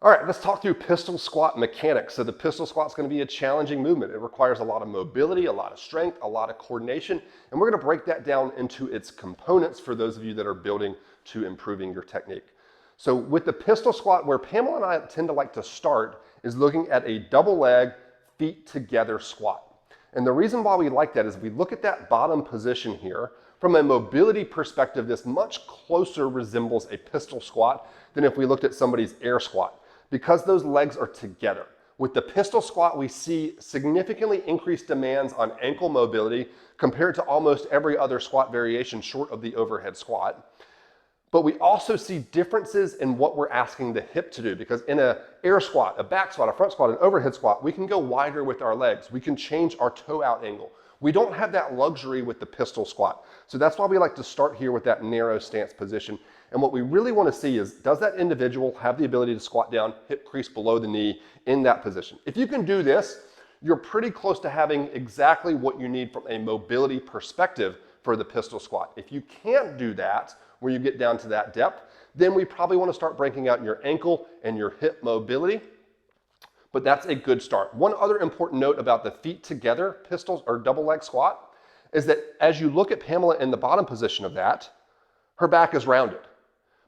All right, let's talk through pistol squat mechanics. So the pistol squat is going to be a challenging movement. It requires a lot of mobility, a lot of strength, a lot of coordination, and we're going to break that down into its components for those of you that are building to improving your technique. So with the pistol squat, where Pamela and I tend to like to start is looking at a double leg, feet together squat. And the reason why we like that is we look at that bottom position here. From a mobility perspective, this much closer resembles a pistol squat than if we looked at somebody's air squat, because those legs are together. With the pistol squat, we see significantly increased demands on ankle mobility compared to almost every other squat variation short of the overhead squat. But we also see differences in what we're asking the hip to do, because in an air squat, a back squat, a front squat, an overhead squat, we can go wider with our legs. We can change our toe out angle. We don't have that luxury with the pistol squat. So that's why we like to start here with that narrow stance position. And what we really want to see is, does that individual have the ability to squat down, hip crease below the knee in that position? If you can do this, you're pretty close to having exactly what you need from a mobility perspective for the pistol squat. If you can't do that, where you get down to that depth, then we probably want to start breaking out your ankle and your hip mobility. But that's a good start. One other important note about the feet together pistols or double leg squat is that as you look at Pamela in the bottom position of that, her back is rounded.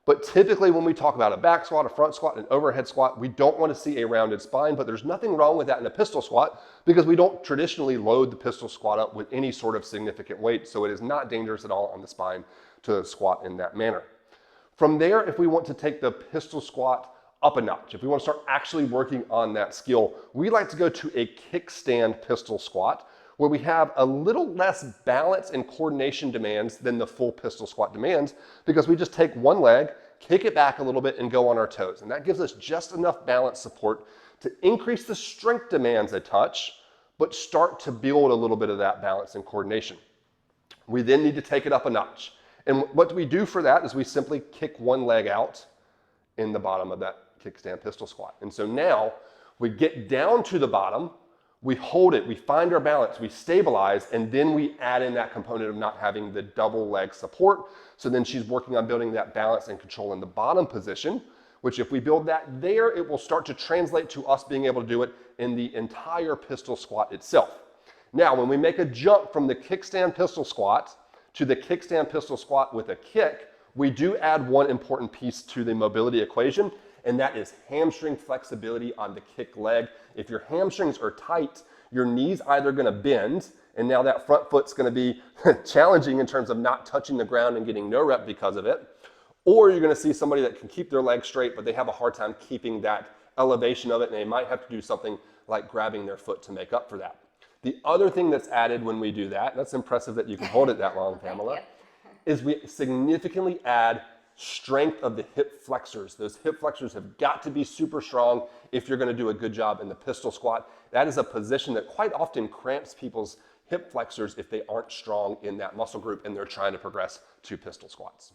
But typically when we talk about a back squat, a front squat, an overhead squat, we don't want to see a rounded spine, but there's nothing wrong with that in a pistol squat because we don't traditionally load the pistol squat up with any sort of significant weight. So it is not dangerous at all on the spine to squat in that manner. From there, if we want to take the pistol squat up a notch, if we want to start actually working on that skill, we like to go to a kickstand pistol squat where we have a little less balance and coordination demands than the full pistol squat demands, because we just take one leg, kick it back a little bit and go on our toes. And that gives us just enough balance support to increase the strength demands a touch, but start to build a little bit of that balance and coordination. We then need to take it up a notch. And what we do for that is we simply kick one leg out in the bottom of that kickstand pistol squat. And so now we get down to the bottom, we hold it, we find our balance, we stabilize, and then we add in that component of not having the double leg support. So then she's working on building that balance and control in the bottom position, which if we build that there, it will start to translate to us being able to do it in the entire pistol squat itself. Now, when we make a jump from the kickstand pistol squat to the kickstand pistol squat with a kick, we do add one important piece to the mobility equation, and that is hamstring flexibility on the kick leg. If your hamstrings are tight, your knee's either gonna bend, and now that front foot's gonna be challenging in terms of not touching the ground and getting no rep because of it, or you're gonna see somebody that can keep their legs straight, but they have a hard time keeping that elevation of it, and they might have to do something like grabbing their foot to make up for that. The other thing that's added when we do that, and that's impressive that you can hold it that long, Pamela, is we significantly add strength of the hip flexors. Those hip flexors have got to be super strong if you're going to do a good job in the pistol squat. That is a position that quite often cramps people's hip flexors if they aren't strong in that muscle group and they're trying to progress to pistol squats.